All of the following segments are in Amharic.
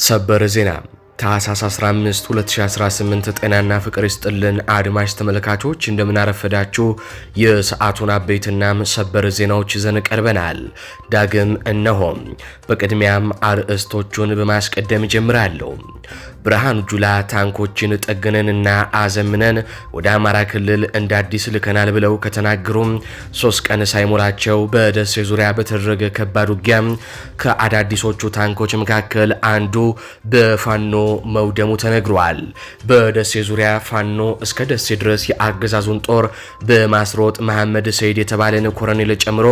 ሰበር ዜና ታህሳስ 15 2018 ጤናና ፍቅር ይስጥልን አድማጭ ተመልካቾች እንደምን አረፈዳችሁ። የሰዓቱን አበይትና ሰበር ዜናዎች ይዘን ቀርበናል። ዳግም እነሆ። በቅድሚያም አርዕስቶቹን በማስቀደም ጀምራለሁ። ብርሃኑ ጁላ ታንኮችን ጠግነንና አዘምነን ወደ አማራ ክልል እንደ አዲስ ልከናል ብለው ከተናገሩም 3 ቀን ሳይሞላቸው በደሴ ዙሪያ በተደረገ ከባድ ውጊያ ከአዳዲሶቹ ታንኮች መካከል አንዱ በፋኖ መውደሙ ተነግሯል። በደሴ ዙሪያ ፋኖ እስከ ደሴ ድረስ የአገዛዙን ጦር በማስሮጥ መሐመድ ሰይድ የተባለን ኮሎኔል ጨምሮ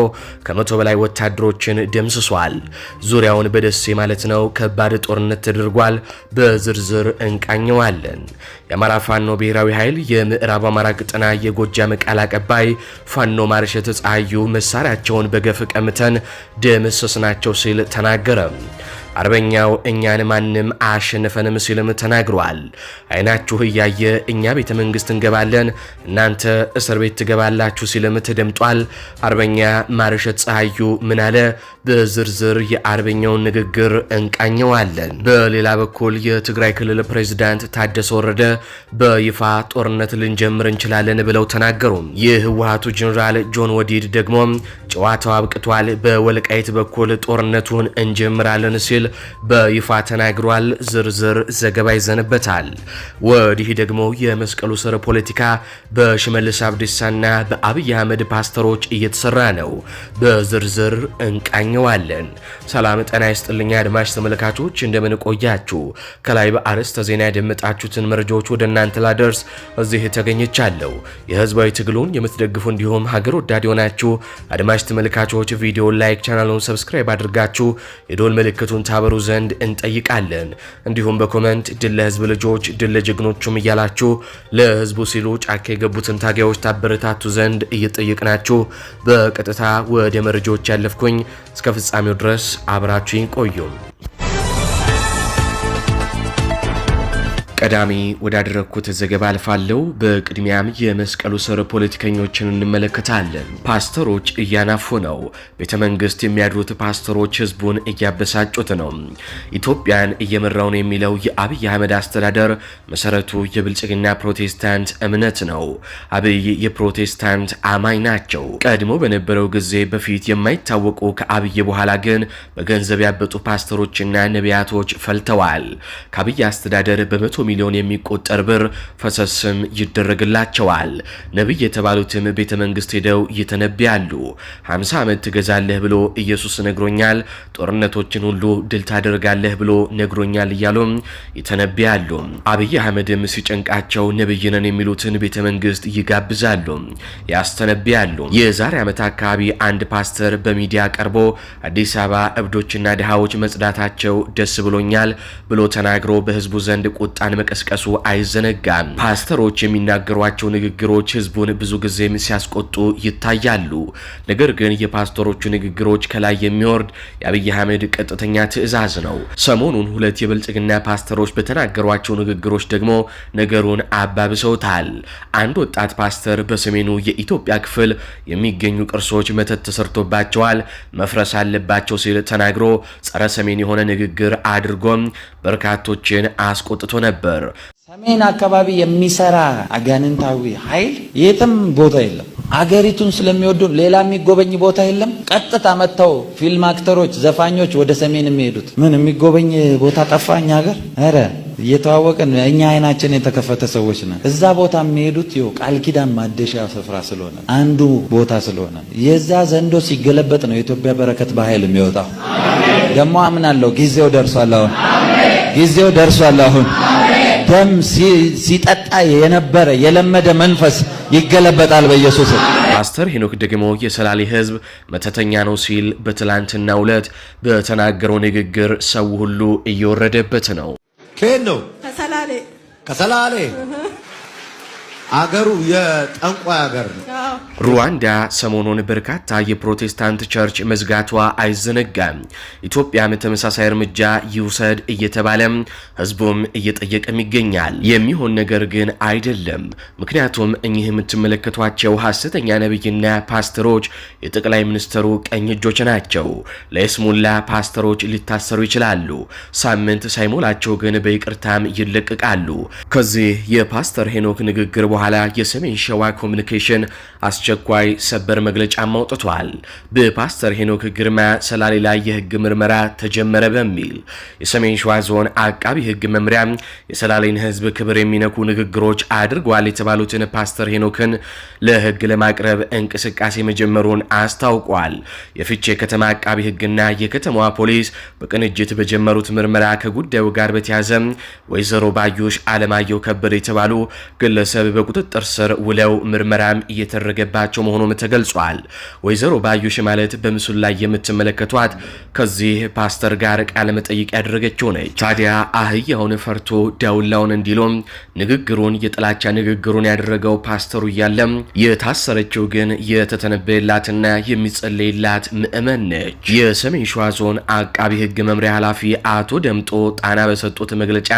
ከ100 በላይ ወታደሮችን ደምስሷል። ዙሪያውን በደሴ ማለት ነው ከባድ ጦርነት ተደርጓል። በዝርዝር እንቃኘዋለን። የአማራ ፋኖ ብሔራዊ ኃይል የምዕራብ አማራ ቀጠና የጎጃም ቃል አቀባይ ፋኖ ማርሸት ፀሐዩ መሳሪያቸውን በገፍ ቀምተን ደመሰስናቸው ሲል ተናገረ። አርበኛው እኛን ማንም አሸነፈንም ሲልም ተናግሯል። አይናችሁ እያየ እኛ ቤተ መንግስት እንገባለን እናንተ እስር ቤት ትገባላችሁ ሲልም ተደምጧል። አርበኛ ማርሸት ፀሐዩ ምን አለ? በዝርዝር የአርበኛውን ንግግር እንቃኘዋለን። በሌላ በኩል የትግራይ ክልል ፕሬዝዳንት ታደሰ ወረደ በይፋ ጦርነት ልንጀምር እንችላለን ብለው ተናገሩ። የህወሓቱ ጄኔራል ጆን ወዲድ ደግሞ ጨዋታው አብቅቷል፣ በወልቃይት በኩል ጦርነቱን እንጀምራለን ሲል በይፋ ተናግሯል። ዝርዝር ዘገባ ይዘንበታል። ወዲህ ደግሞ የመስቀሉ ስር ፖለቲካ በሽመልስ አብዲሳና በአብይ አህመድ ፓስተሮች እየተሰራ ነው። በዝርዝር እንቃኘዋለን። ሰላም ጤና ይስጥልኝ አድማጭ ተመልካቾች እንደምን ቆያችሁ? ከላይ በአርዕስተ ዜና ያደመጣችሁትን መረጃዎች ወደ እናንተ ላደርስ እዚህ ተገኝቻለሁ። የህዝባዊ ትግሉን የምትደግፉ እንዲሁም ሀገር ወዳድ የሆናችሁ አድማጭ ተመልካቾች ቪዲዮ ላይክ፣ ቻናሉን ሰብስክራይብ አድርጋችሁ የዶል ምልክቱን ታበሩ ዘንድ እንጠይቃለን። እንዲሁም በኮሜንት ድል ለህዝብ ልጆች ድል ለጀግኖቹም እያላችሁ ለህዝቡ ሲሉ ጫካ የገቡትን ታጋዮች ታበረታቱ ዘንድ እየጠየቅናችሁ በቀጥታ ወደ መረጃዎች ያለፍኩኝ እስከ ፍጻሜው ድረስ አብራችሁኝ ቆዩ። ቀዳሚ ወዳደረኩት ዘገባ አልፋለሁ። በቅድሚያም የመስቀሉ ስር ፖለቲከኞችን እንመለከታለን። ፓስተሮች እያናፉ ነው። ቤተ መንግስት የሚያድሩት ፓስተሮች ህዝቡን እያበሳጩት ነው። ኢትዮጵያን እየመራው ነው የሚለው የአብይ አህመድ አስተዳደር መሰረቱ የብልጽግና ፕሮቴስታንት እምነት ነው። አብይ የፕሮቴስታንት አማኝ ናቸው። ቀድሞ በነበረው ጊዜ በፊት የማይታወቁ ከአብይ በኋላ ግን በገንዘብ ያበጡ ፓስተሮችና ነቢያቶች ፈልተዋል። ከአብይ አስተዳደር በመቶ ሚሊዮን የሚቆጠር ብር ፈሰስም ይደረግላቸዋል። ነብይ የተባሉትም ቤተ መንግስት ሄደው ይተነብያሉ። 50 ዓመት ትገዛለህ ብሎ ኢየሱስ ነግሮኛል፣ ጦርነቶችን ሁሉ ድል ታደርጋለህ ብሎ ነግሮኛል እያሉም ይተነብያሉ። አብይ አህመድም ሲጨንቃቸው ነብይ ነን የሚሉትን ቤተ መንግስት ይጋብዛሉ፣ ያስተነብያሉ። የዛሬ ዓመት አካባቢ አንድ ፓስተር በሚዲያ ቀርቦ አዲስ አበባ እብዶችና ድሃዎች መጽዳታቸው ደስ ብሎኛል ብሎ ተናግሮ በህዝቡ ዘንድ ቁጣን መቀስቀሱ አይዘነጋም። ፓስተሮች የሚናገሯቸው ንግግሮች ህዝቡን ብዙ ጊዜም ሲያስቆጡ ይታያሉ። ነገር ግን የፓስተሮቹ ንግግሮች ከላይ የሚወርድ የአብይ አህመድ ቀጥተኛ ትዕዛዝ ነው። ሰሞኑን 2 የብልጽግና ፓስተሮች በተናገሯቸው ንግግሮች ደግሞ ነገሩን አባብሰውታል። አንድ ወጣት ፓስተር በሰሜኑ የኢትዮጵያ ክፍል የሚገኙ ቅርሶች መተት ተሰርቶባቸዋል፣ መፍረስ አለባቸው ሲል ተናግሮ ጸረ ሰሜን የሆነ ንግግር አድርጎም በርካቶችን አስቆጥቶ ነበር። ሰሜን አካባቢ የሚሰራ አጋንንታዊ ኃይል የትም ቦታ የለም። አገሪቱን ስለሚወዱ ሌላ የሚጎበኝ ቦታ የለም። ቀጥታ መጥተው ፊልም አክተሮች፣ ዘፋኞች ወደ ሰሜን የሚሄዱት ምን የሚጎበኝ ቦታ ጠፋ? እኛ ሀገር ኧረ እየተዋወቀን እኛ አይናችን የተከፈተ ሰዎች ነን። እዛ ቦታ የሚሄዱት ይኸው ቃል ኪዳን ማደሻ ስፍራ ስለሆነ አንዱ ቦታ ስለሆነ የዛ ዘንዶ ሲገለበጥ ነው የኢትዮጵያ በረከት በኃይል የሚወጣው። ደግሞ አምናለሁ ጊዜው ደርሷል። አሁን ጊዜው ደርሷል። አሁን ደም ሲጠጣ የነበረ የለመደ መንፈስ ይገለበጣል በኢየሱስ። ፓስተር ሄኖክ ደግሞ የሰላሌ ህዝብ መተተኛ ነው ሲል በትላንትናው ዕለት በተናገረው ንግግር ሰው ሁሉ እየወረደበት ነው። ከየት ነው? ከሰላሌ። ከሰላሌ አገሩ የጠንቋይ አገር ነው። ሩዋንዳ ሰሞኑን በርካታ የፕሮቴስታንት ቸርች መዝጋቷ አይዘነጋም። ኢትዮጵያም ተመሳሳይ እርምጃ ይውሰድ እየተባለ ህዝቡም እየጠየቀም ይገኛል። የሚሆን ነገር ግን አይደለም። ምክንያቱም እኚህ የምትመለከቷቸው ሐሰተኛ ነብይና ፓስተሮች የጠቅላይ ሚኒስትሩ ቀኝ እጆች ናቸው። ለይስሙላ ፓስተሮች ሊታሰሩ ይችላሉ። ሳምንት ሳይሞላቸው ግን በይቅርታም ይለቀቃሉ። ከዚህ የፓስተር ሄኖክ ንግግር በኋላ የሰሜን ሸዋ ኮሚኒኬሽን አስቸኳይ ሰበር መግለጫ አውጥቷል። በፓስተር ሄኖክ ግርማ ሰላሌ ላይ የህግ ምርመራ ተጀመረ በሚል የሰሜን ሸዋ ዞን አቃቢ ህግ መምሪያ የሰላሌን ህዝብ ክብር የሚነኩ ንግግሮች አድርጓል የተባሉትን ፓስተር ሄኖክን ለህግ ለማቅረብ እንቅስቃሴ መጀመሩን አስታውቋል። የፍቼ ከተማ አቃቢ ህግና የከተማዋ ፖሊስ በቅንጅት በጀመሩት ምርመራ ከጉዳዩ ጋር በተያያዘ ወይዘሮ ባዩሽ አለማየሁ ከበደ የተባሉ ግለሰብ በቁጥጥር ስር ውለው ምርመራም እየተደረገባቸው መሆኑም ተገልጿል። ወይዘሮ ባዩሽ ማለት በምስሉ ላይ የምትመለከቷት ከዚህ ፓስተር ጋር ቃለ መጠይቅ ያደረገችው ነች። ታዲያ አህያውን ፈርቶ ዳውላውን እንዲሎም ንግግሩን የጥላቻ ንግግሩን ያደረገው ፓስተሩ እያለም የታሰረችው ግን የተተነበየላትና የሚጸለይላት ምእመን ነች። የሰሜን ሸዋ ዞን አቃቢ ህግ መምሪያ ኃላፊ አቶ ደምጦ ጣና በሰጡት መግለጫ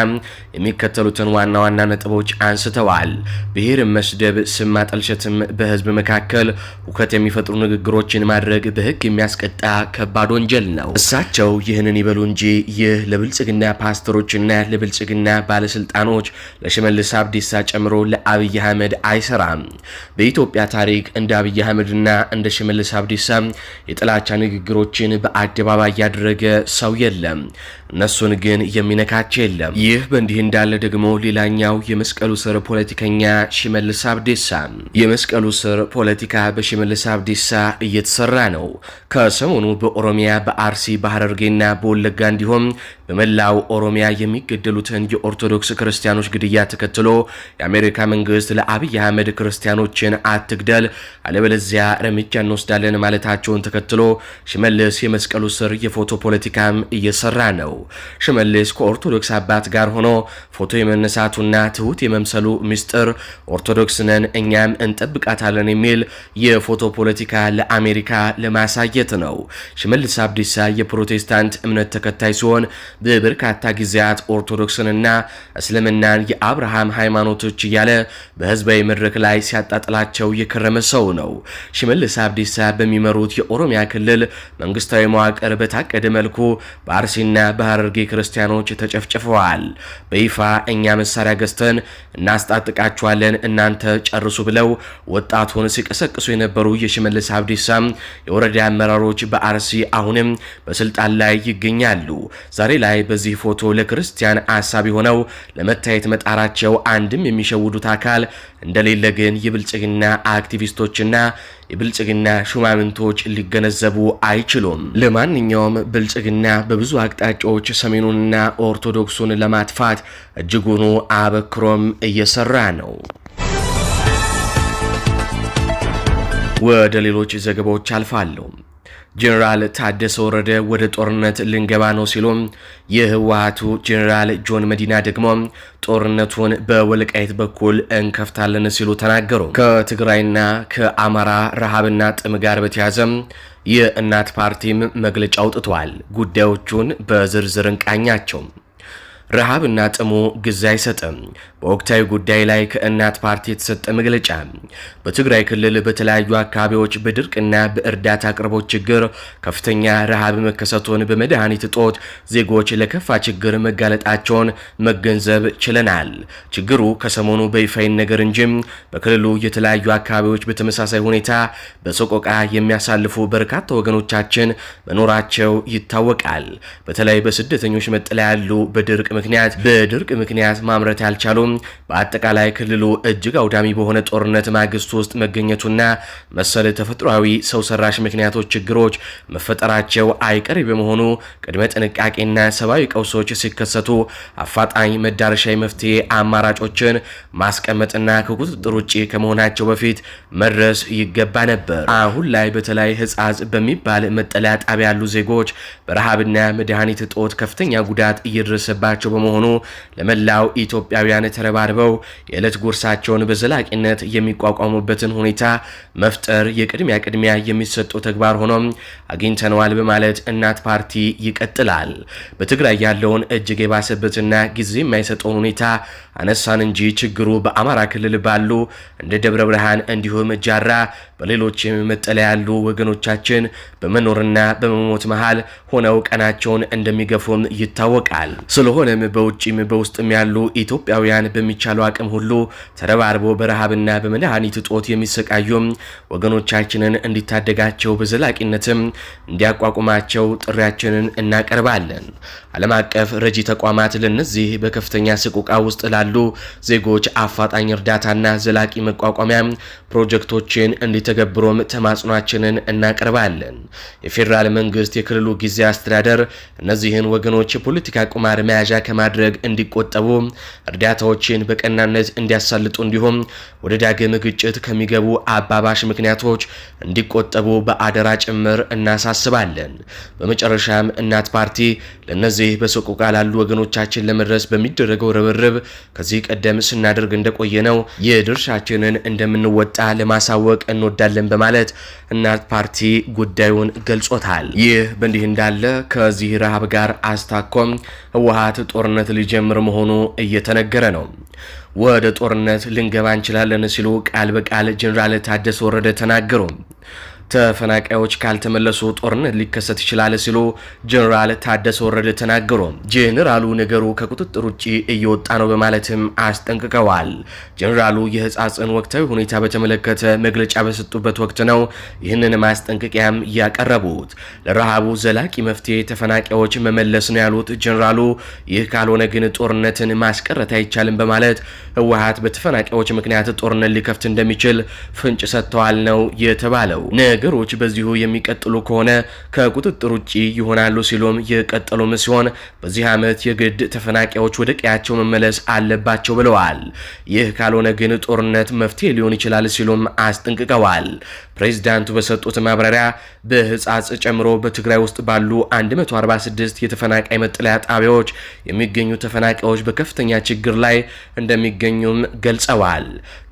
የሚከተሉትን ዋና ዋና ነጥቦች አንስተዋል። ብሔርን መስደብ፣ ስም ማጠልሸትም በህዝብ መካከል ሁከት የሚፈጥሩ ንግግሮችን ማድረግ በህግ የሚያስቀጣ ከባድ ወንጀል ነው። እሳቸው ይህንን ይበሉ እንጂ ይህ ለብልጽግና ፓስተሮችና ለብልጽግና ባለስልጣኖች ለሽመልስ አብዲሳ ጨምሮ ለአብይ አህመድ አይሰራም። በኢትዮጵያ ታሪክ እንደ አብይ አህመድና እንደ ሽመልስ አብዲሳ የጥላቻ ንግግሮችን በአደባባይ ያደረገ ሰው የለም። እነሱን ግን የሚነካቸው የለም። ይህ በእንዲህ እንዳለ ደግሞ ሌላኛው የመስቀሉ ስር ፖለቲከኛ ሽመልስ አብዲሳ የመስቀሉ ስር ፖለቲካ በሽመልስ አብዲሳ እየተሰራ ነው። ከሰሞኑ በኦሮሚያ በአርሲ በሐረርጌና በወለጋ እንዲሁም በመላው ኦሮሚያ የሚገደሉትን የኦርቶዶክስ ክርስቲያኖች ግድያ ተከትሎ የአሜሪካ መንግስት ለአብይ አህመድ ክርስቲያኖችን አትግደል አለበለዚያ እርምጃ እንወስዳለን ማለታቸውን ተከትሎ ሽመልስ የመስቀሉ ስር የፎቶ ፖለቲካም እየሰራ ነው። ሽመልስ ከኦርቶዶክስ አባት ጋር ሆኖ ፎቶ የመነሳቱና ትሁት የመምሰሉ ምስጢር ኦርቶዶክስ ነን እኛም እንጠብቃታለን የሚል የፎቶ ፖለቲካ ለአሜሪካ ለማሳየት ነው። ሽመልስ አብዲሳ የፕሮቴስታንት እምነት ተከታይ ሲሆን በበርካታ ጊዜያት ኦርቶዶክስንና እስልምናን የአብርሃም ሃይማኖቶች እያለ በህዝባዊ መድረክ ላይ ሲያጣጥላቸው የከረመ ሰው ነው። ሽመልስ አብዲሳ በሚመሩት የኦሮሚያ ክልል መንግስታዊ መዋቅር በታቀደ መልኩ በአርሲና በሐረርጌ ክርስቲያኖች ተጨፍጭፈዋል። በይፋ እኛ መሳሪያ ገዝተን እናስጣጥቃቸዋለን እናንተ ጨርሱ ብለው ወጣቱን ሲቀሰቅሱ የነበሩ የሽመልስ አብዲሳ የወረዳ አመራሮች በአርሲ አሁንም በስልጣን ላይ ይገኛሉ። ዛሬ ላይ በዚህ ፎቶ ለክርስቲያን አሳቢ ሆነው ለመታየት መጣራቸው አንድም የሚሸውዱት አካል እንደሌለ ግን የብልጽግና አክቲቪስቶችና የብልጽግና ሹማምንቶች ሊገነዘቡ አይችሉም። ለማንኛውም ብልጽግና በብዙ አቅጣጫዎች ሰሜኑንና ኦርቶዶክሱን ለማጥፋት እጅጉኑ አበክሮም እየሰራ ነው። ወደ ሌሎች ዘገባዎች አልፋለሁ። ጄኔራል ታደሰ ወረደ ወደ ጦርነት ልንገባ ነው ሲሉም የህወሓቱ ጄኔራል ጆን መዲና ደግሞ ጦርነቱን በወልቃይት በኩል እንከፍታለን ሲሉ ተናገሩ። ከትግራይና ከአማራ ረሃብና ጥም ጋር በተያያዘ የእናት ፓርቲም መግለጫ አውጥቷል። ጉዳዮቹን በዝርዝር እንቃኛቸው። ረሃብና ጥሙ ጊዜ አይሰጥም። በወቅታዊ ጉዳይ ላይ ከእናት ፓርቲ የተሰጠ መግለጫ። በትግራይ ክልል በተለያዩ አካባቢዎች በድርቅና በእርዳታ አቅርቦት ችግር ከፍተኛ ረሃብ መከሰቱን፣ በመድኃኒት እጦት ዜጎች ለከፋ ችግር መጋለጣቸውን መገንዘብ ችለናል። ችግሩ ከሰሞኑ በይፋ ይነገር እንጂ በክልሉ የተለያዩ አካባቢዎች በተመሳሳይ ሁኔታ በሰቆቃ የሚያሳልፉ በርካታ ወገኖቻችን መኖራቸው ይታወቃል። በተለይ በስደተኞች መጠለያ ያሉ በድርቅ ምክንያት ማምረት ያልቻሉም በአጠቃላይ ክልሉ እጅግ አውዳሚ በሆነ ጦርነት ማግስት ውስጥ መገኘቱና መሰል ተፈጥሯዊ ሰው ሰራሽ ምክንያቶች ችግሮች መፈጠራቸው አይቀሬ በመሆኑ ቅድመ ጥንቃቄና ሰብአዊ ቀውሶች ሲከሰቱ አፋጣኝ መዳረሻዊ መፍትሄ አማራጮችን ማስቀመጥና ከቁጥጥር ውጭ ከመሆናቸው በፊት መድረስ ይገባ ነበር። አሁን ላይ በተለይ ህጻጽ በሚባል መጠለያ ጣቢያ ያሉ ዜጎች በረሃብና መድኃኒት እጦት ከፍተኛ ጉዳት እየደረሰባቸው የሚደርስባቸው በመሆኑ ለመላው ኢትዮጵያውያን ተረባርበው የዕለት ጉርሳቸውን በዘላቂነት የሚቋቋሙበትን ሁኔታ መፍጠር ቅድሚያ የሚሰጠው ተግባር ሆኖ አግኝተነዋል በማለት እናት ፓርቲ ይቀጥላል። በትግራይ ያለውን እጅግ የባሰበትና ጊዜ የማይሰጠውን ሁኔታ አነሳን እንጂ ችግሩ በአማራ ክልል ባሉ እንደ ደብረ ብርሃን እንዲሁም ጃራ በሌሎችም መጠለያ ያሉ ወገኖቻችን በመኖርና በመሞት መሃል ሆነው ቀናቸውን እንደሚገፉም ይታወቃል። ስለሆነም በውጭም በውስጥም ያሉ ኢትዮጵያውያን በሚቻለው አቅም ሁሉ ተረባርቦ በረሃብና በመድኃኒት እጦት የሚሰቃዩም ወገኖቻችንን እንዲታደጋቸው በዘላቂነትም እንዲያቋቁማቸው ጥሪያችንን እናቀርባለን። ዓለም አቀፍ ረጂ ተቋማት ለነዚህ በከፍተኛ ሰቆቃ ውስጥ ላሉ ዜጎች አፋጣኝ እርዳታና ዘላቂ መቋቋሚያ ፕሮጀክቶችን እንዲተገብሩም ተማጽኗችንን እናቀርባለን። የፌዴራል መንግስት የክልሉ ጊዜያዊ አስተዳደር እነዚህን ወገኖች የፖለቲካ ቁማር መያዣ ከማድረግ እንዲቆጠቡ፣ እርዳታዎችን በቀናነት እንዲያሳልጡ እንዲሁም ወደ ዳግም ግጭት ከሚገቡ አባባሽ ምክንያቶች እንዲቆጠቡ በአደራ ጭምር እናሳስባለን። በመጨረሻም እናት ፓርቲ ለነዚህ በሰቆቃ ላሉ ወገኖቻችን ለመድረስ በሚደረገው ርብርብ ከዚህ ቀደም ስናደርግ እንደቆየነው የድርሻችንን እንደምንወጣ ለማሳወቅ እንወዳለን በማለት እናት ፓርቲ ጉዳዩን ገልጾታል። ይህ በእንዲህ እንዳለ ከዚህ ረሃብ ጋር አስታኮም ህወሓት ጦርነት ሊጀምር መሆኑ እየተነገረ ነው። ወደ ጦርነት ልንገባ እንችላለን ሲሉ ቃል በቃል ጀነራል ታደሰ ወረደ ተናገሩ። ተፈናቃዮች ካልተመለሱ ጦርነት ሊከሰት ይችላል ሲሉ ጀነራል ታደሰ ወረደ ተናገሩ። ጀነራሉ ነገሩ ከቁጥጥር ውጪ እየወጣ ነው በማለትም አስጠንቅቀዋል። ጀነራሉ የህፃጽን ወቅታዊ ሁኔታ በተመለከተ መግለጫ በሰጡበት ወቅት ነው ይህንን ማስጠንቀቂያም ያቀረቡት። ለረሃቡ ዘላቂ መፍትሄ ተፈናቃዮች መመለስ ነው ያሉት ጀነራሉ፣ ይህ ካልሆነ ግን ጦርነትን ማስቀረት አይቻልም በማለት ህወሓት በተፈናቃዮች ምክንያት ጦርነት ሊከፍት እንደሚችል ፍንጭ ሰጥተዋል ነው የተባለው። ነገሮች በዚሁ የሚቀጥሉ ከሆነ ከቁጥጥር ውጪ ይሆናሉ ሲሉም የቀጠሉም ሲሆን በዚህ ዓመት የግድ ተፈናቃዮች ወደ ቀያቸው መመለስ አለባቸው ብለዋል። ይህ ካልሆነ ግን ጦርነት መፍትሄ ሊሆን ይችላል ሲሉም አስጠንቅቀዋል። ፕሬዝዳንቱ በሰጡት ማብራሪያ በህፃጽ ጨምሮ በትግራይ ውስጥ ባሉ 146 የተፈናቃይ መጠለያ ጣቢያዎች የሚገኙ ተፈናቃዮች በከፍተኛ ችግር ላይ እንደሚገኙም ገልጸዋል።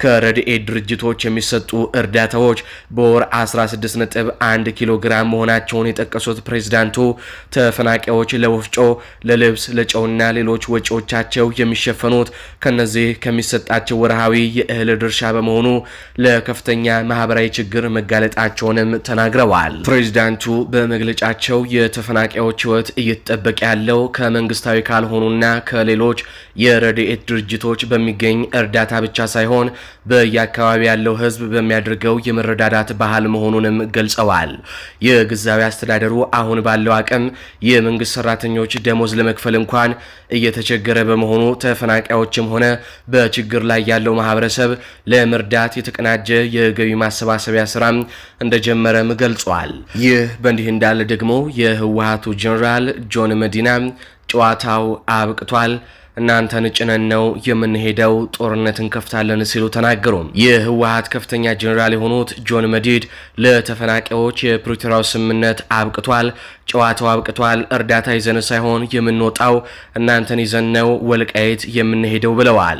ከረድኤት ድርጅቶች የሚሰጡ እርዳታዎች በወር 16.1 ኪሎ ግራም መሆናቸውን የጠቀሱት ፕሬዝዳንቱ ተፈናቃዮች ለወፍጮ፣ ለልብስ፣ ለጨውና ሌሎች ወጪዎቻቸው የሚሸፈኑት ከነዚህ ከሚሰጣቸው ወርሃዊ የእህል ድርሻ በመሆኑ ለከፍተኛ ማህበራዊ ችግር መጋለጣቸውንም ተናግረዋል። ፕሬዝዳንቱ በመግለጫቸው የተፈናቃዮች ህይወት እየተጠበቀ ያለው ከመንግስታዊ ካልሆኑና ከሌሎች የረድኤት ድርጅቶች በሚገኝ እርዳታ ብቻ ሳይሆን በየአካባቢ ያለው ህዝብ በሚያደርገው የመረዳዳት ባህል መሆኑንም ገልጸዋል። የጊዜያዊ አስተዳደሩ አሁን ባለው አቅም የመንግስት ሰራተኞች ደሞዝ ለመክፈል እንኳን እየተቸገረ በመሆኑ ተፈናቃዮችም ሆነ በችግር ላይ ያለው ማህበረሰብ ለመርዳት የተቀናጀ የገቢ ማሰባሰቢያ ስራ እንደጀመረም ገልጿል። ይህ በእንዲህ እንዳለ ደግሞ የህወሓቱ ጀነራል ጆን መዲና ጨዋታው አብቅቷል፣ እናንተን ጭነን ነው የምንሄደው፣ ጦርነት እንከፍታለን ሲሉ ተናገሩ። የህወሓት ከፍተኛ ጀነራል የሆኑት ጆን መዲድ ለተፈናቃዮች የፕሪቶሪያው ስምምነት አብቅቷል፣ ጨዋታው አብቅቷል፣ እርዳታ ይዘን ሳይሆን የምንወጣው እናንተን ይዘን ነው ወልቃይት የምንሄደው ብለዋል።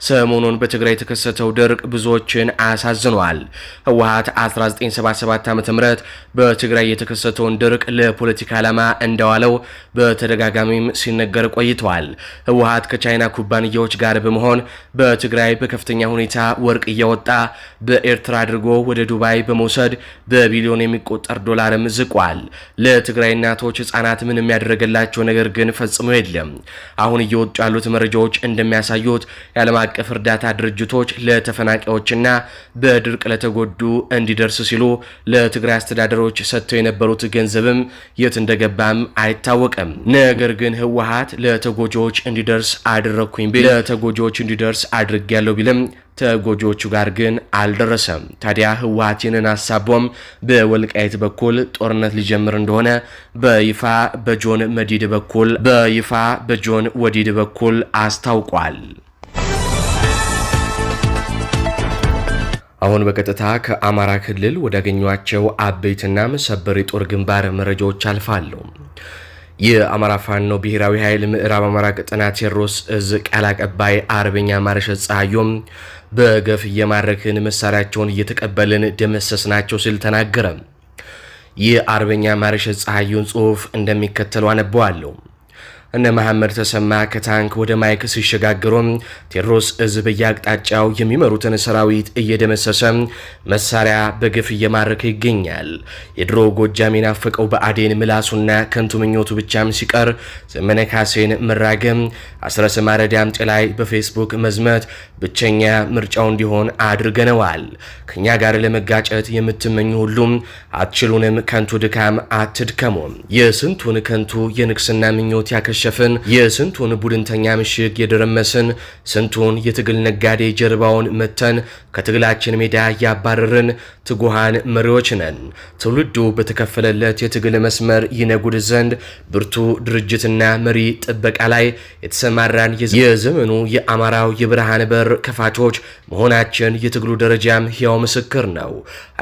ሰሞኑን በትግራይ የተከሰተው ድርቅ ብዙዎችን አሳዝኗል። ህወሓት 1977 ዓ.ም በትግራይ የተከሰተውን ድርቅ ለፖለቲካ ዓላማ እንደዋለው በተደጋጋሚም ሲነገር ቆይቷል። ህወሓት ከቻይና ኩባንያዎች ጋር በመሆን በትግራይ በከፍተኛ ሁኔታ ወርቅ እያወጣ በኤርትራ አድርጎ ወደ ዱባይ በመውሰድ በቢሊዮን የሚቆጠር ዶላርም ዝቋል። ለትግራይ እናቶች፣ ህጻናት ምንም ያደረገላቸው ነገር ግን ፈጽሞ የለም። አሁን እየወጡ ያሉት መረጃዎች እንደሚያሳዩት የዓለም አቀፍ እርዳታ ድርጅቶች ለተፈናቃዮችና በድርቅ ለተጎዱ እንዲደርስ ሲሉ ለትግራይ አስተዳደሮች ሰጥተው የነበሩት ገንዘብም የት እንደገባም አይታወቅም። ነገር ግን ህወሓት ለተጎጂዎች እንዲደርስ አደረኩኝ ቢል ለተጎጂዎች እንዲደርስ አድርጌያለሁ ቢልም ተጎጂዎቹ ጋር ግን አልደረሰም። ታዲያ ህወሓትን አሳቦም በወልቃይት በኩል ጦርነት ሊጀምር እንደሆነ በይፋ በጆን ወዲድ በኩል አስታውቋል። አሁን በቀጥታ ከአማራ ክልል ወዳገኟቸው አበይትና ሰበር የጦር ግንባር መረጃዎች አልፋለሁ። የአማራ ፋኖ ብሔራዊ ኃይል ምዕራብ አማራ ቀጠና ቴዎድሮስ እዝ ቃል አቀባይ አርበኛ ማርሸት ፀሐዩም በገፍ እየማረክን መሳሪያቸውን እየተቀበልን ደመሰስናቸው ሲል ተናገረ። የአርበኛ ማርሸት ፀሐዩን ጽሑፍ እንደሚከተለው አነበዋለሁ። እነ መሐመድ ተሰማ ከታንክ ወደ ማይክ ሲሸጋገሩ ቴዎድሮስ እዝ በየአቅጣጫው የሚመሩትን ሰራዊት እየደመሰሰ መሳሪያ በግፍ እየማረከ ይገኛል። የድሮ ጎጃም የናፈቀው በአዴን ምላሱና ከንቱ ምኞቱ ብቻም ሲቀር ዘመነ ካሴን መራገም አስረስ ማረ ዳምጤ ላይ በፌስቡክ መዝመት ብቸኛ ምርጫው እንዲሆን አድርገነዋል። ከኛ ጋር ለመጋጨት የምትመኙ ሁሉም አትችሉንም፣ ከንቱ ድካም አትድከሙ። የስንቱን ከንቱ የንግስና ምኞት ያከሸፍን፣ የስንቱን ቡድንተኛ ምሽግ የደረመስን፣ ስንቱን የትግል ነጋዴ ጀርባውን መተን ከትግላችን ሜዳ ያባረርን ትጉሃን መሪዎች ነን። ትውልዱ በተከፈለለት የትግል መስመር ይነጉድ ዘንድ ብርቱ ድርጅትና መሪ ጥበቃ ላይ የተሰማራን የዘመኑ የአማራው የብርሃን በር ከፋቾች መሆናችን የትግሉ ደረጃም ሕያው ምስክር ነው።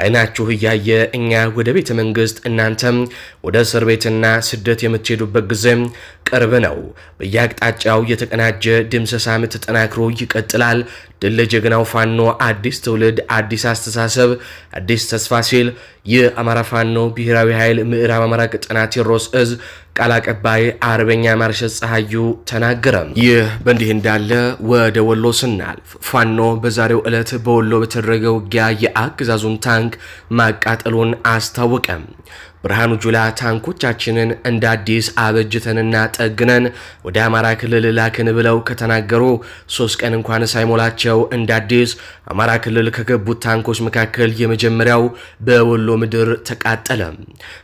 አይናችሁ እያየ እኛ ወደ ቤተ መንግስት እናንተም ወደ እስር ቤትና ስደት የምትሄዱበት ጊዜ ቅርብ ነው። በየአቅጣጫው የተቀናጀ ድምሰሳም ተጠናክሮ ይቀጥላል። ድል ለጀግናው ፋኖ፣ አዲስ ትውልድ፣ አዲስ አስተሳሰብ፣ አዲስ ተስፋ ሲል የአማራ ፋኖ ብሔራዊ ኃይል ምዕራብ አማራ ቀጠና ቴዎድሮስ እዝ ቃል አቀባይ አርበኛ ማርሸት ፀሐዩ ተናገረ። ይህ በእንዲህ እንዳለ ወደ ወሎ ስናልፍ ፋኖ በዛሬው ዕለት በወሎ በተደረገ ውጊያ የአገዛዙን ታንክ ማቃጠሉን አስታወቀ። ብርሃኑ ጁላ ታንኮቻችንን እንደ አዲስ አበጅተንና ጠግነን ወደ አማራ ክልል ላክን ብለው ከተናገሩ 3 ቀን እንኳን ሳይሞላቸው እንደ አዲስ አማራ ክልል ከገቡት ታንኮች መካከል የመጀመሪያው በወሎ ምድር ተቃጠለ።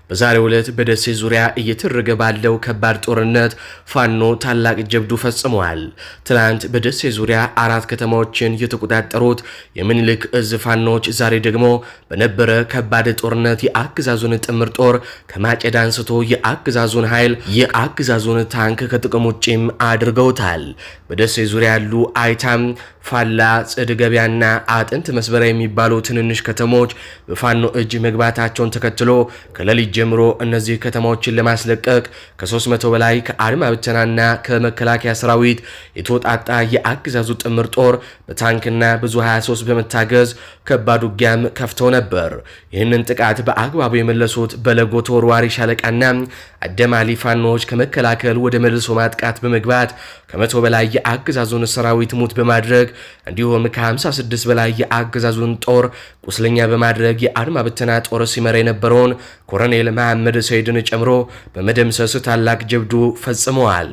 በዛሬው ዕለት በደሴ ዙሪያ እየተደረገ ባለው ከባድ ጦርነት ፋኖ ታላቅ ጀብዱ ፈጽመዋል። ትናንት በደሴ ዙሪያ 4 ከተማዎችን የተቆጣጠሩት የምኒልክ እዝ ፋኖች ዛሬ ደግሞ በነበረ ከባድ ጦርነት የአገዛዙን ጥምር ጦር ከማጨድ አንስቶ የአገዛዙን ኃይል የአገዛዙን ታንክ ከጥቅም ውጭም አድርገውታል። በደሴ ዙሪያ ያሉ አይታም፣ ፋላ፣ ጽድ ገበያና አጥንት መስበሪያ የሚባሉ ትንንሽ ከተሞች በፋኖ እጅ መግባታቸውን ተከትሎ ከሌሊት ጀምሮ እነዚህ ከተማዎችን ለማስለቀቅ ከ300 በላይ ከአድማ ብተናና ከመከላከያ ሰራዊት የተወጣጣ የአገዛዙ ጥምር ጦር በታንክና ብዙ 23 በመታገዝ ከባድ ውጊያም ከፍተው ነበር። ይህንን ጥቃት በአግባቡ የመለሱት በለጎ ተወርዋሪ ሻለቃና አደማሊ ፋኖች ከመከላከል ወደ መልሶ ማጥቃት በመግባት ከ100 በላይ የአገዛዙን ሰራዊት ሙት በማድረግ እንዲሁም ከ56 በላይ የአገዛዙን ጦር ቁስለኛ በማድረግ የአድማ ብተና ጦር ሲመራ የነበረውን ኮሎኔል መሐመድ ሰይድን ጨምሮ በመደምሰስ ታላቅ ጀብዱ ፈጽመዋል።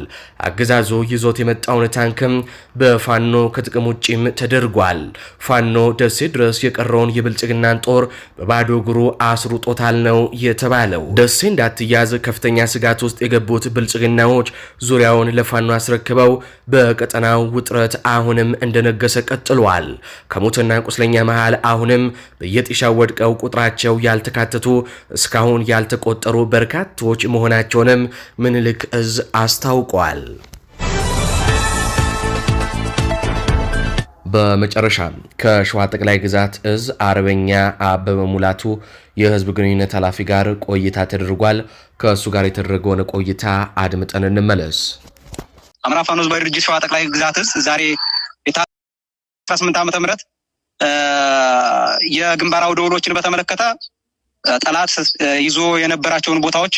አገዛዙ ይዞት የመጣውን ታንክም በፋኖ ከጥቅም ውጪም ተደርጓል። ፋኖ ደሴ ድረስ የቀረውን የብልጽግናን ጦር በባዶ እግሩ አስሩጦታል ነው የተባለው። ደሴ እንዳትያዝ ከፍተኛ ስጋት ውስጥ የገቡት ብልጽግናዎች ዙሪያውን ለፋኖ አስረክበው በቀጠናው ውጥረት አሁንም እንደነገሰ ቀጥሏል። ከሙትና ቁስለኛ መሃል አሁንም በየጢሻው ወድቀው ቁጥራቸው ያልተካተቱ እስካሁን ያልተቆጠሩ በርካቶች መሆናቸውንም ምኒልክ እዝ አስታውቋል። በመጨረሻ ከሸዋ ጠቅላይ ግዛት እዝ አርበኛ አበበ ሙላቱ የህዝብ ግንኙነት ኃላፊ ጋር ቆይታ ተደርጓል። ከእሱ ጋር የተደረገውን ቆይታ አድምጠን እንመለስ። አማራ ፋኖ ህዝባዊ ድርጅት ሸዋ ጠቅላይ ግዛት እዝ ዛሬ 18 ዓመተ ምህረት የግንባር አውደ ውሎችን በተመለከተ ጠላት ይዞ የነበራቸውን ቦታዎች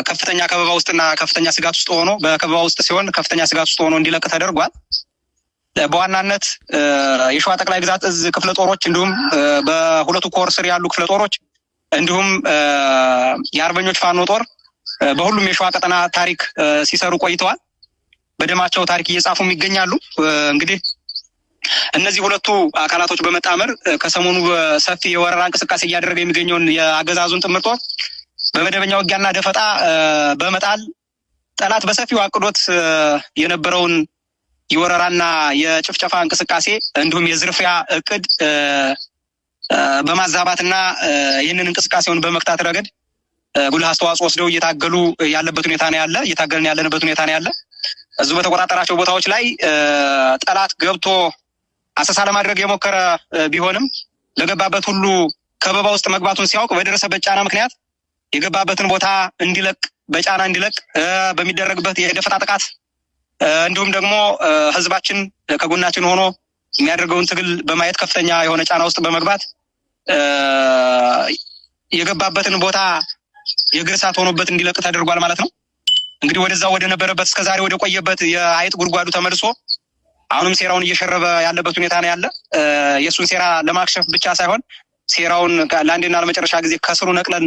ከፍተኛ ከበባ ውስጥና ከፍተኛ ስጋት ውስጥ ሆኖ በከበባ ውስጥ ሲሆን ከፍተኛ ስጋት ውስጥ ሆኖ እንዲለቅ ተደርጓል። በዋናነት የሸዋ ጠቅላይ ግዛት እዝ ክፍለ ጦሮች እንዲሁም በሁለቱ ኮር ስር ያሉ ክፍለ ጦሮች እንዲሁም የአርበኞች ፋኖ ጦር በሁሉም የሸዋ ቀጠና ታሪክ ሲሰሩ ቆይተዋል። በደማቸው ታሪክ እየጻፉም ይገኛሉ። እንግዲህ እነዚህ ሁለቱ አካላቶች በመጣመር ከሰሞኑ ሰፊ የወረራ እንቅስቃሴ እያደረገ የሚገኘውን የአገዛዙን ጥምር ጦር በመደበኛ ውጊያና ደፈጣ በመጣል ጠላት በሰፊው አቅዶት የነበረውን የወረራና የጭፍጨፋ እንቅስቃሴ እንዲሁም የዝርፊያ እቅድ በማዛባትና ይህንን እንቅስቃሴውን በመክታት ረገድ ጉልህ አስተዋጽኦ ወስደው እየታገሉ ያለበት ሁኔታ ነው ያለ እየታገልን ያለንበት ሁኔታ ነው ያለ። እዚሁ በተቆጣጠራቸው ቦታዎች ላይ ጠላት ገብቶ አሰሳ ለማድረግ የሞከረ ቢሆንም ለገባበት ሁሉ ከበባ ውስጥ መግባቱን ሲያውቅ በደረሰበት ጫና ምክንያት የገባበትን ቦታ እንዲለቅ በጫና እንዲለቅ በሚደረግበት የደፈጣ ጥቃት እንዲሁም ደግሞ ህዝባችን ከጎናችን ሆኖ የሚያደርገውን ትግል በማየት ከፍተኛ የሆነ ጫና ውስጥ በመግባት የገባበትን ቦታ የእግር እሳት ሆኖበት እንዲለቅ ተደርጓል ማለት ነው። እንግዲህ ወደዛው ወደ ነበረበት እስከዛሬ ወደ ቆየበት የአይጥ ጉድጓዱ ተመልሶ አሁንም ሴራውን እየሸረበ ያለበት ሁኔታ ነው ያለ። የሱን ሴራ ለማክሸፍ ብቻ ሳይሆን ሴራውን ለአንዴና ለመጨረሻ ጊዜ ከስሩ ነቅለን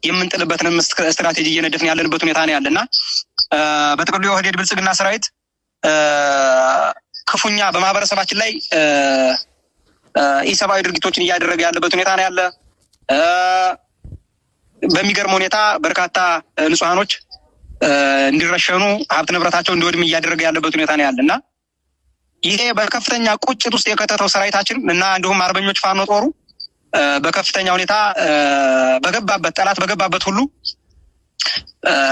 የምንጥልበትንም ስትራቴጂ እየነደፍን ያለንበት ሁኔታ ነው ያለና በጥቅሉ የኦህዴድ ብልጽግና ሰራዊት ክፉኛ በማህበረሰባችን ላይ ኢሰብአዊ ድርጊቶችን እያደረገ ያለበት ሁኔታ ነው ያለ። በሚገርም ሁኔታ በርካታ ንጹሃኖች እንዲረሸኑ ሀብት ንብረታቸው እንዲወድም እያደረገ ያለበት ሁኔታ ነው ያለና ይሄ በከፍተኛ ቁጭት ውስጥ የከተተው ሰራዊታችን እና እንዲሁም አርበኞች ፋኖ ጦሩ በከፍተኛ ሁኔታ በገባበት ጠላት በገባበት ሁሉ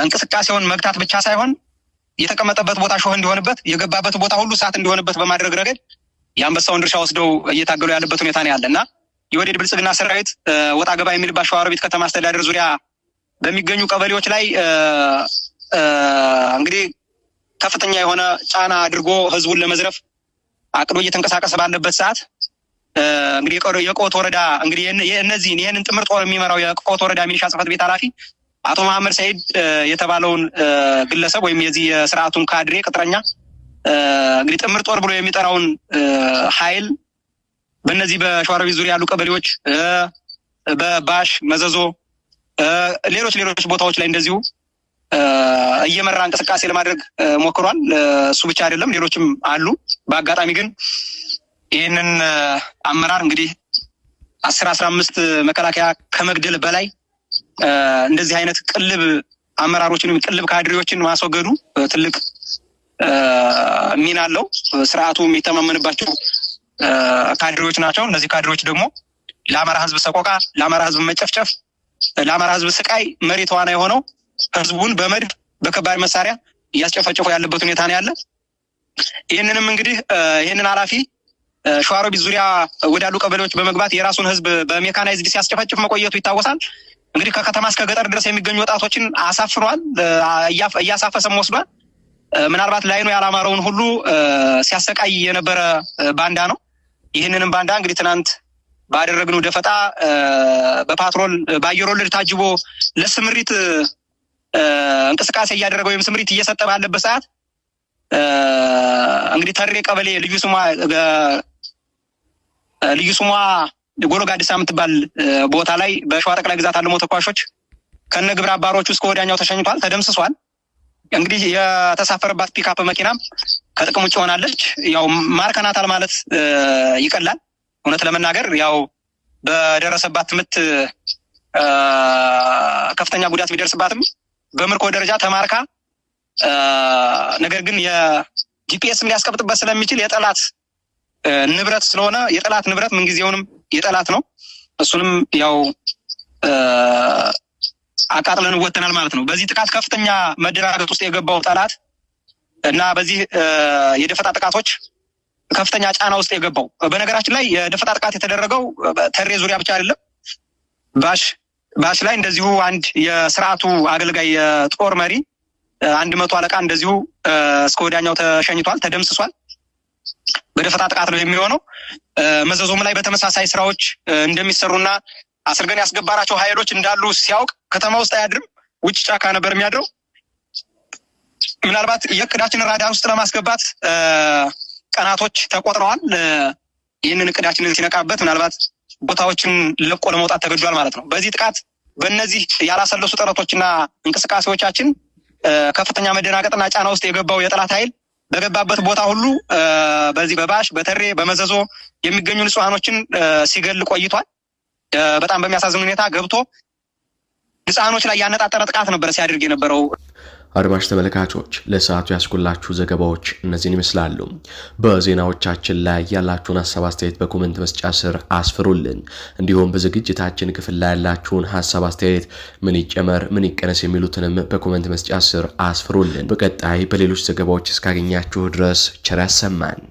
እንቅስቃሴውን መግታት ብቻ ሳይሆን የተቀመጠበት ቦታ ሾህ እንዲሆንበት የገባበት ቦታ ሁሉ እሳት እንዲሆንበት በማድረግ ረገድ የአንበሳውን ድርሻ ወስደው እየታገሉ ያለበት ሁኔታ ነው ያለና የኦህዴድ ብልጽግና ሰራዊት ወጣ ገባ የሚልባት ሸዋሮቢት ከተማ አስተዳደር ዙሪያ በሚገኙ ቀበሌዎች ላይ እንግዲህ ከፍተኛ የሆነ ጫና አድርጎ ህዝቡን ለመዝረፍ አቅዶ እየተንቀሳቀሰ ባለበት ሰዓት እንግዲህ የቆት ወረዳ እንግዲህ ይህንን ጥምር ጦር የሚመራው የቆት ወረዳ ሚሊሻ ጽሕፈት ቤት ኃላፊ አቶ መሐመድ ሰይድ የተባለውን ግለሰብ ወይም የዚህ የስርዓቱን ካድሬ ቅጥረኛ እንግዲህ ጥምር ጦር ብሎ የሚጠራውን ኃይል በእነዚህ በሸዋሮቢት ዙሪያ ያሉ ቀበሌዎች በባሽ መዘዞ ሌሎች ቦታዎች ላይ እንደዚሁ እየመራ እንቅስቃሴ ለማድረግ ሞክሯል። እሱ ብቻ አይደለም፣ ሌሎችም አሉ። በአጋጣሚ ግን ይህንን አመራር እንግዲህ 10-15 መከላከያ ከመግደል በላይ እንደዚህ አይነት ቅልብ አመራሮችን ቅልብ ካድሬዎችን ማስወገዱ ትልቅ ሚና አለው። ስርዓቱ የሚተማመንባቸው ካድሬዎች ናቸው። እነዚህ ካድሬዎች ደግሞ ለአማራ ህዝብ ሰቆቃ፣ ለአማራ ህዝብ መጨፍጨፍ፣ ለአማራ ህዝብ ስቃይ መሪ ተዋናይ የሆነው ህዝቡን በመድፍ በከባድ መሳሪያ እያስጨፈጨፉ ያለበት ሁኔታ ነው ያለ። ይህንንም እንግዲህ ይህንን ኃላፊ ሸዋሮቢት ዙሪያ ወዳሉ ቀበሌዎች በመግባት የራሱን ህዝብ በሜካናይዝድ ሲያስጨፈጭፍ መቆየቱ ይታወሳል። እንግዲህ ከከተማ እስከ ገጠር ድረስ የሚገኙ ወጣቶችን አሳፍሯል፣ እያሳፈሰም ወስዷል። ምናልባት ላይኑ ያላማረውን ሁሉ ሲያሰቃይ የነበረ ባንዳ ነው። ይህንንም ባንዳ እንግዲህ ትናንት ባደረግነው ደፈጣ በፓትሮል በአየር ወለድ ታጅቦ ለስምሪት እንቅስቃሴ እያደረገ ወይም ስምሪት እየሰጠ ባለበት ሰዓት እንግዲህ ተሬ ቀበሌ ልዩ ስሟ ጎሎጋ አዲስ የምትባል ቦታ ላይ በሸዋ ጠቅላይ ግዛት አለሞ ተኳሾች ከነ ግብረ አባሮቹ እስከ ወዲያኛው ተሸኝቷል፣ ተደምስሷል። እንግዲህ የተሳፈረባት ፒካፕ መኪናም ከጥቅም ውጭ ሆናለች። ያው ማርከናታል ማለት ይቀላል። እውነት ለመናገር ያው በደረሰባት ምት ከፍተኛ ጉዳት ቢደርስባትም በምርኮ ደረጃ ተማርካ ነገር ግን የጂፒኤስም ሊያስቀብጥበት ስለሚችል የጠላት ንብረት ስለሆነ የጠላት ንብረት ምንጊዜውንም የጠላት ነው። እሱንም ያው አቃጥለን ወተናል ማለት ነው። በዚህ ጥቃት ከፍተኛ መደራገጥ ውስጥ የገባው ጠላት እና በዚህ የደፈጣ ጥቃቶች ከፍተኛ ጫና ውስጥ የገባው በነገራችን ላይ የደፈጣ ጥቃት የተደረገው ተሬ ዙሪያ ብቻ አይደለም። ባሽ ላይ እንደዚሁ አንድ የስርዓቱ አገልጋይ የጦር መሪ 100 አለቃ እንደዚሁ እስከ ወዲያኛው ተሸኝቷል፣ ተደምስሷል። በደፈጣ ጥቃት ነው የሚሆነው። መዘዞም ላይ በተመሳሳይ ስራዎች እንደሚሰሩና አስርገን ያስገባራቸው ኃይሎች እንዳሉ ሲያውቅ ከተማ ውስጥ አያድርም፣ ውጭ ጫካ ነበር የሚያድረው። ምናልባት የእቅዳችንን ራዳር ውስጥ ለማስገባት ቀናቶች ተቆጥረዋል። ይህንን እቅዳችንን ሲነቃበት ምናልባት ቦታዎችን ለቆ ለመውጣት ተገዷል ማለት ነው። በዚህ ጥቃት በእነዚህ ያላሰለሱ ጥረቶችና እንቅስቃሴዎቻችን ከፍተኛ መደናገጥና ጫና ውስጥ የገባው የጠላት ኃይል በገባበት ቦታ ሁሉ በዚህ በባሽ በተሬ በመዘዞ የሚገኙ ንጹሃኖችን ሲገል ቆይቷል። በጣም በሚያሳዝን ሁኔታ ገብቶ ንጹሃኖች ላይ ያነጣጠረ ጥቃት ነበር ሲያደርግ የነበረው። አድማጭ ተመልካቾች ለሰዓቱ ያስኩላችሁ ዘገባዎች እነዚህን ይመስላሉ። በዜናዎቻችን ላይ ያላችሁን ሀሳብ አስተያየት በኮሜንት መስጫ ስር አስፍሩልን። እንዲሁም በዝግጅታችን ክፍል ላይ ያላችሁን ሀሳብ አስተያየት ምን ይጨመር ምን ይቀነስ የሚሉትንም በኮሜንት መስጫ ስር አስፍሩልን። በቀጣይ በሌሎች ዘገባዎች እስካገኛችሁ ድረስ ቸር ያሰማን።